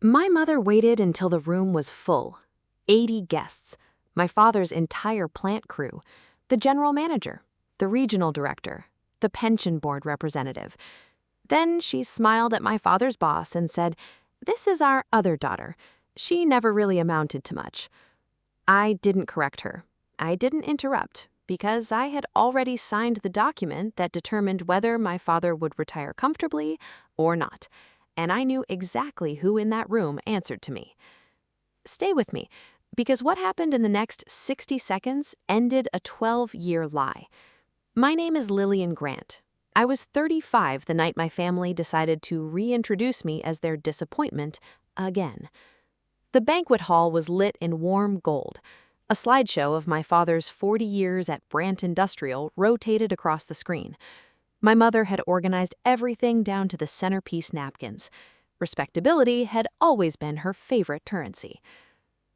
My mother waited until the room was full. 80 guests, my father's entire plant crew, the general manager, the regional director, the pension board representative. Then she smiled at my father's boss and said, "This is our other daughter. She never really amounted to much." I didn't correct her. I didn't interrupt, because I had already signed the document that determined whether my father would retire comfortably or not, and I knew exactly who in that room answered to me. Stay with me, because what happened in the next 60 seconds ended a 12-year lie. My name is Lillian Grant. I was 35 the night my family decided to reintroduce me as their disappointment again. The banquet hall was lit in warm gold. A slideshow of my father's 40 years at Brant Industrial rotated across the screen. My mother had organized everything down to the centerpiece napkins. Respectability had always been her favorite currency.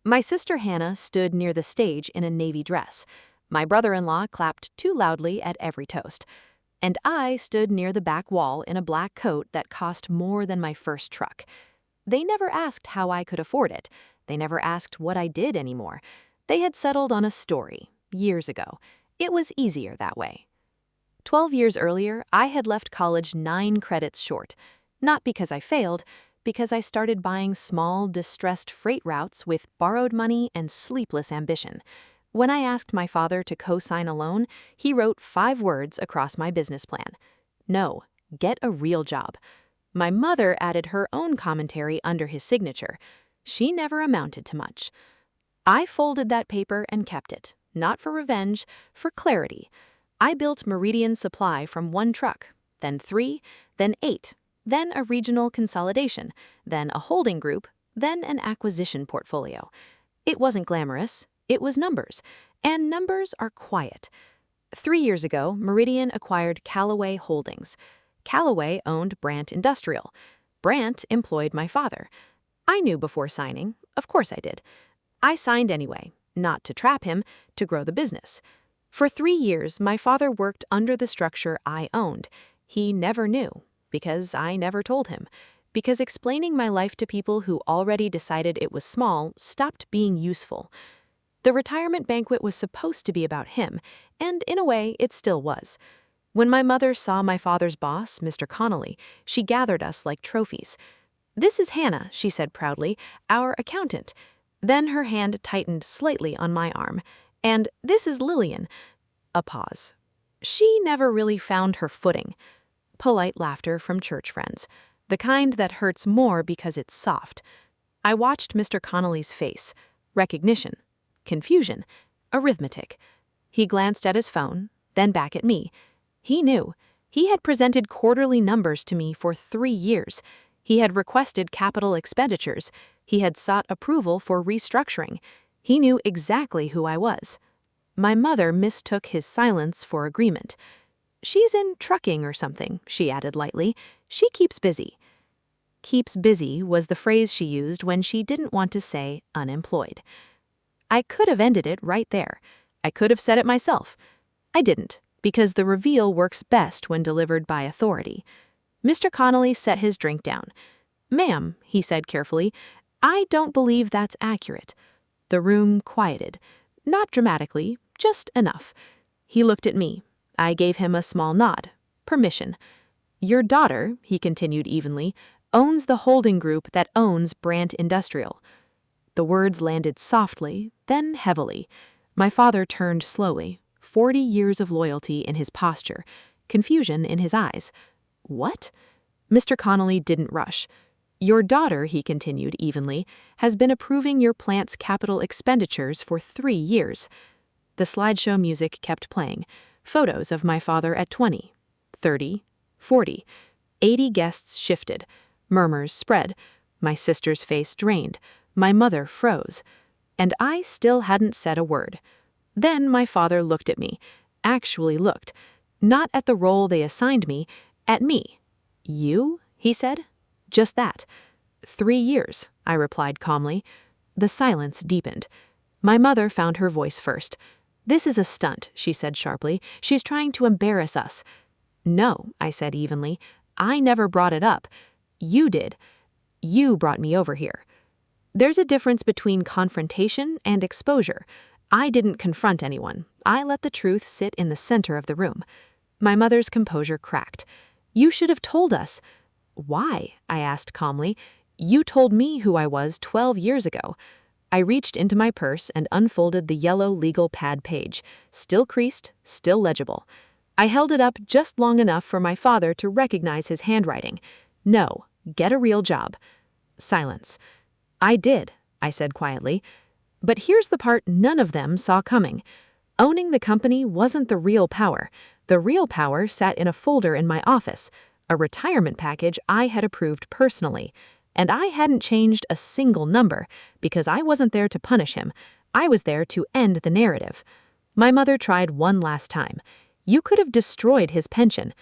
My sister Hannah stood near the stage in a navy dress. My brother-in-law clapped too loudly at every toast. And I stood near the back wall in a black coat that cost more than my first truck. They never asked how I could afford it. They never asked what I did anymore. They had settled on a story, years ago. It was easier that way. 12 years earlier, I had left college 9 credits short. Not because I failed, because I started buying small, distressed freight routes with borrowed money and sleepless ambition. When I asked my father to co-sign a loan, he wrote 5 words across my business plan. No, get a real job. My mother added her own commentary under his signature. She never amounted to much. I folded that paper and kept it, not for revenge, for clarity. I built Meridian Supply from 1 truck, then 3, then 8, then a regional consolidation, then a holding group, then an acquisition portfolio. It wasn't glamorous, it was numbers, and numbers are quiet. 3 years ago, Meridian acquired Callaway Holdings. Callaway owned Brant Industrial. Brant employed my father. I knew before signing, of course I did. I signed anyway, not to trap him, to grow the business. For 3 years, my father worked under the structure I owned. He never knew, because I never told him, because explaining my life to people who already decided it was small stopped being useful. The retirement banquet was supposed to be about him, and in a way, it still was. When my mother saw my father's boss, Mr. Connolly, she gathered us like trophies. "This is Hannah," she said proudly, "our accountant." Then her hand tightened slightly on my arm. "And this is Lillian." A pause. She never really found her footing. Polite laughter from church friends, the kind that hurts more because it's soft. I watched Mr. Connolly's face. Recognition. Confusion. Arithmetic. He glanced at his phone, then back at me. He knew. He had presented quarterly numbers to me for 3 years. He had requested capital expenditures. He had sought approval for restructuring. He knew exactly who I was. My mother mistook his silence for agreement. "She's in trucking or something," she added lightly. "She keeps busy." Keeps busy was the phrase she used when she didn't want to say unemployed. I could have ended it right there. I could have said it myself. I didn't, because the reveal works best when delivered by authority. Mr. Connolly set his drink down. "Ma'am," he said carefully, "I don't believe that's accurate." The room quieted. Not dramatically, just enough. He looked at me. I gave him a small nod. Permission. "Your daughter," he continued evenly, "owns the holding group that owns Brant Industrial." The words landed softly, then heavily. My father turned slowly, 40 years of loyalty in his posture, confusion in his eyes. "What?" Mr. Connolly didn't rush. "Your daughter," he continued evenly, "has been approving your plant's capital expenditures for 3 years. The slideshow music kept playing. Photos of my father at 20, 30, 40. 80 guests shifted. Murmurs spread. My sister's face drained. My mother froze. And I still hadn't said a word. Then my father looked at me. Actually looked. Not at the role they assigned me, at me. "You?" he said. "Just that." 3 years, I replied calmly. The silence deepened. My mother found her voice first. "This is a stunt," she said sharply. "She's trying to embarrass us." "No," I said evenly. "I never brought it up. You did." You brought me over here. There's a difference between confrontation and exposure. I didn't confront anyone. I let the truth sit in the center of the room. My mother's composure cracked. You should have told us. Why? I asked calmly. You told me who I was 12 years ago. I reached into my purse and unfolded the yellow legal pad page, still creased, still legible. I held it up just long enough for my father to recognize his handwriting. No, get a real job. Silence. I did, I said quietly. But here's the part none of them saw coming. Owning the company wasn't the real power. The real power sat in a folder in my office, a retirement package I had approved personally. And I hadn't changed a single number because I wasn't there to punish him. I was there to end the narrative. My mother tried one last time. You could have destroyed his pension.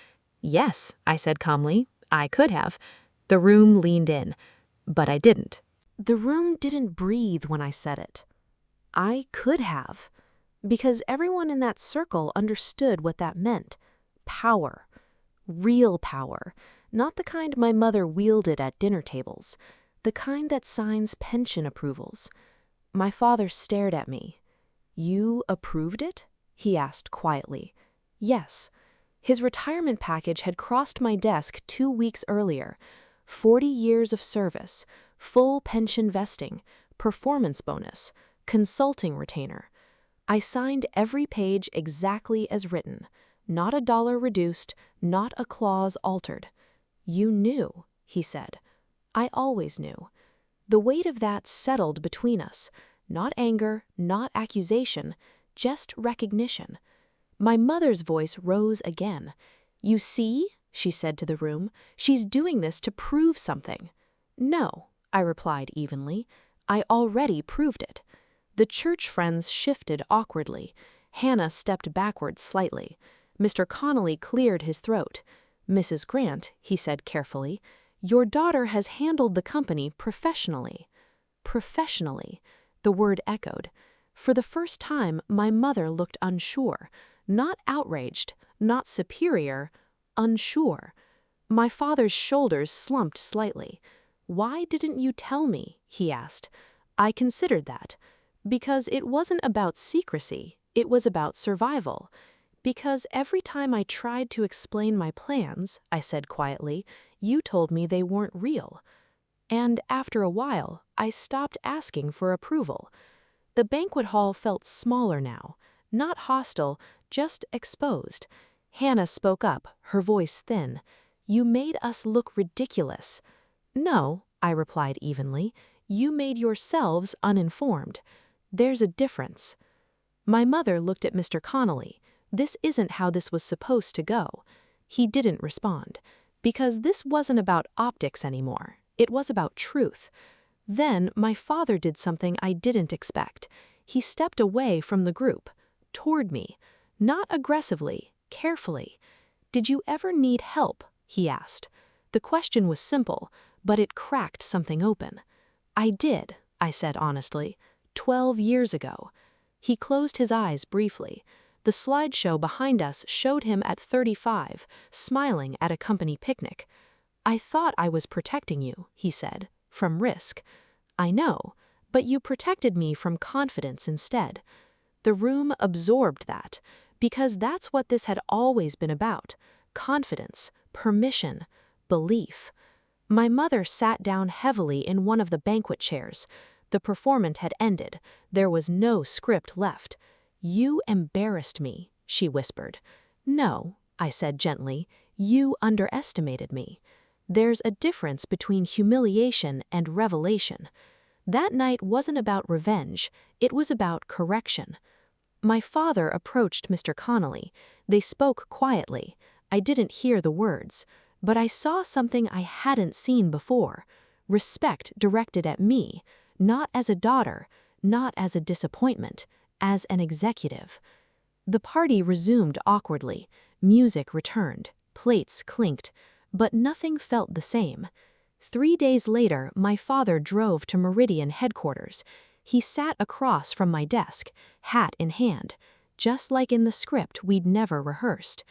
Yes, I said calmly, I could have. The room leaned in, but I didn't. The room didn't breathe when I said it. I could have, because everyone in that circle understood what that meant. Power. Real power. Not the kind my mother wielded at dinner tables. The kind that signs pension approvals. My father stared at me. You approved it? He asked quietly. Yes. His retirement package had crossed my desk 2 weeks earlier. 40 years of service, full pension vesting, performance bonus, consulting retainer. I signed every page exactly as written. Not a dollar reduced, not a clause altered. You knew, he said. I always knew. The weight of that settled between us. Not anger, not accusation, just recognition. My mother's voice rose again. You see, she said to the room, she's doing this to prove something. No, I replied evenly. I already proved it. The church friends shifted awkwardly. Hannah stepped backward slightly. Mr. Connolly cleared his throat. Mrs. Grant, he said carefully, your daughter has handled the company professionally. Professionally, the word echoed. For the first time, my mother looked unsure, not outraged, not superior, unsure. My father's shoulders slumped slightly. Why didn't you tell me? He asked. I considered that. Because it wasn't about secrecy, it was about survival. Because every time I tried to explain my plans, I said quietly, you told me they weren't real. And after a while, I stopped asking for approval. The banquet hall felt smaller now, not hostile, just exposed. Hannah spoke up, her voice thin. You made us look ridiculous. No, I replied evenly, you made yourselves uninformed. There's a difference. My mother looked at Mr. Connolly. This isn't how this was supposed to go. He didn't respond, because this wasn't about optics anymore. It was about truth. Then my father did something I didn't expect. He stepped away from the group, toward me, not aggressively, carefully. Did you ever need help? He asked. The question was simple, but it cracked something open. I did, I said honestly, 12 years ago. He closed his eyes briefly. The slideshow behind us showed him at 35, smiling at a company picnic. I thought I was protecting you, he said, from risk. I know, but you protected me from confidence instead. The room absorbed that, because that's what this had always been about. Confidence, permission, belief. My mother sat down heavily in one of the banquet chairs. The performance had ended. There was no script left. You embarrassed me, she whispered. No, I said gently, you underestimated me. There's a difference between humiliation and revelation. That night wasn't about revenge, it was about correction. My father approached Mr. Connolly. They spoke quietly. I didn't hear the words, but I saw something I hadn't seen before. Respect directed at me, not as a daughter, not as a disappointment, as an executive. The party resumed awkwardly. Music returned. Plates clinked. But nothing felt the same. 3 days later, my father drove to Meridian headquarters. He sat across from my desk, hat in hand, just like in the script we'd never rehearsed.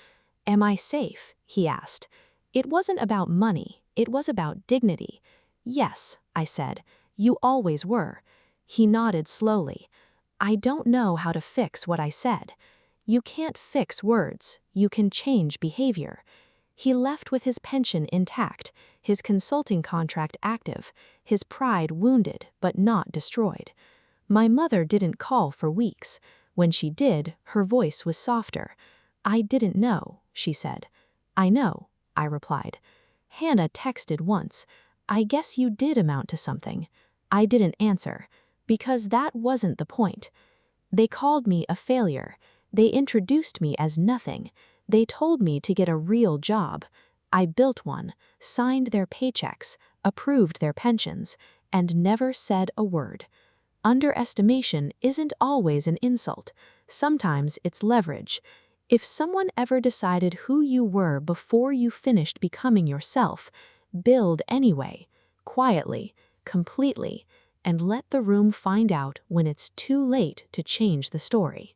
Am I safe? He asked. It wasn't about money. It was about dignity. Yes, I said. You always were. He nodded slowly. I don't know how to fix what I said. You can't fix words, you can change behavior. He left with his pension intact, his consulting contract active, his pride wounded but not destroyed. My mother didn't call for weeks. When she did, her voice was softer. I didn't know, she said. I know, I replied. Hannah texted once. I guess you did amount to something. I didn't answer, because that wasn't the point. They called me a failure. They introduced me as nothing. They told me to get a real job. I built one, signed their paychecks, approved their pensions, and never said a word. Underestimation isn't always an insult. Sometimes it's leverage. If someone ever decided who you were before you finished becoming yourself, build anyway, quietly, completely, and let the room find out when it's too late to change the story.